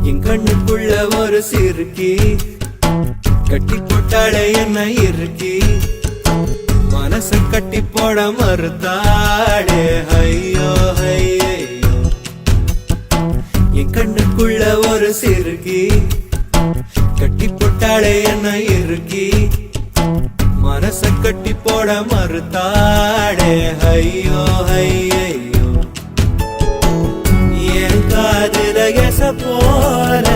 என் கண்ணுக்குள்ள ஒரு சிறுக்கி கட்டி போட்டாளே என்ன இருக்கி மனச கட்டி போட மறுத்தாளே ஐயோ ஐயோ என் கண்ணுக்குள்ள ஒரு சிறுக்கி கட்டி போட்டாளே என்ன இருக்கி மனச கட்டி போட மறுத்தாளே ஐயோ ஐயோ என் காதுல எச போல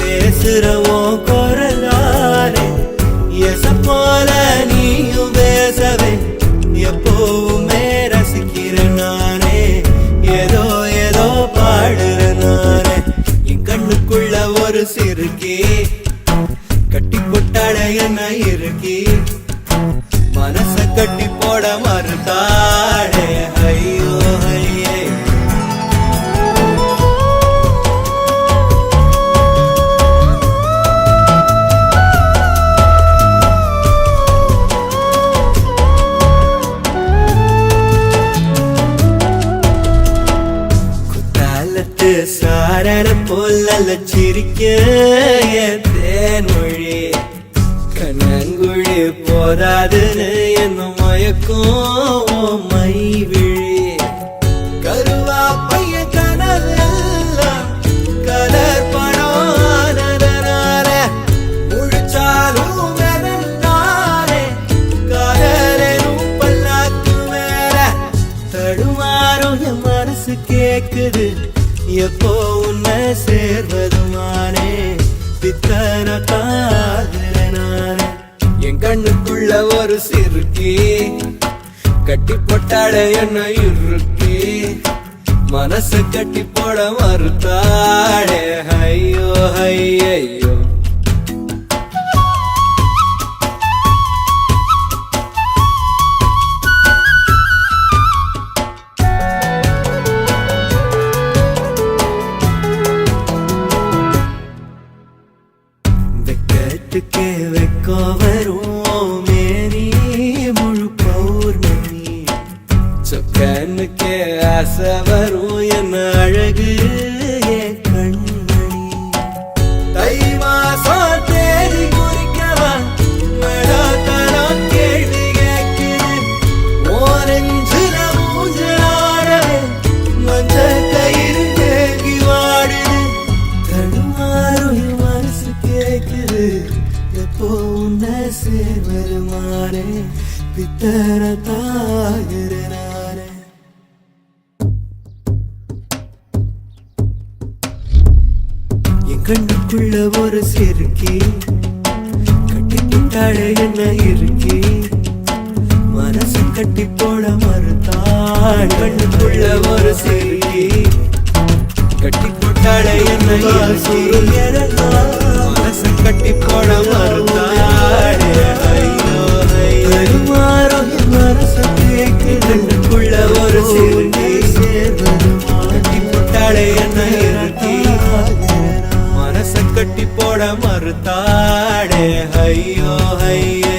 பேசுறவோ குரலாலே எச போல நீயும் பேசவே எப்பவுமே ரசிக்கிற நானே ஏதோ ஏதோ பாடுற நானே என் கண்ணுக்குள்ள ஒரு சிறுக்கி கட்டி போட்டாட என்ன இருக்கி மனச கட்டி போட மறுத்தாடே ஐயோ ஐயே குத்தாலத்து சாரண போல சிரிக்க தேன்மொழி கண்ணங்குழி போதாதுன்னு என்ன மயக்கும் மை விழி கருவா பைய கனவெல்லாம் கலர் பணானதனால முழிச்சாலும் வெதந்தானே காதலும் பல்லாக்கு மேல தடுமாறும் என் மனசு கேக்குது எப்போ உன்னை சேர்வதுமானே பித்தன காதலனானே என் கண்ணுக்குள்ள ஒரு சிறுக்கி கட்டி போட்டாட என்ன இருக்கி மனச கட்டி போட மறுத்தாடே ஐயோ ஐயோ வெக்கத்துக்கே வெக்கோ வரும் மேரி முழு பௌர்ணமி சொக்கனுக்கே ஆசை வரும் என்ன அழகு என் கண்மணி தை மாசம் தேடி குறிக்கவா மழாத்தனம் கேள்வி கேட்குது ஓரஞ்சுல மூஞ்சலாடவே மஞ்ச கயிறு தேங்கி வாடுது தடுமாறும் மனசு கேக்குது எப்போ உன்னை சேர்வருமானே பித்தர தாகிறனானே என் கண்ணுக்குள்ள ஒரு சிறுக்கி கட்டி போட்டாளே என்ன இருக்கி மனசு கட்டி போட மறுத்தாள் கண்ணுக்குள்ள ஒரு சிறுக்கி கட்டி போட்டாளே என்ன இருக்கி மனச கட்டி போட மறுத்தாளே ஐயோ ஐயோ மனச கண்ணுக்குள்ள ஒரு சிறுக்கி கட்டி போட்டாளே என்ன இருக்கி மனச கட்டி போட மறுத்தாளே ஐயோ ஐயோ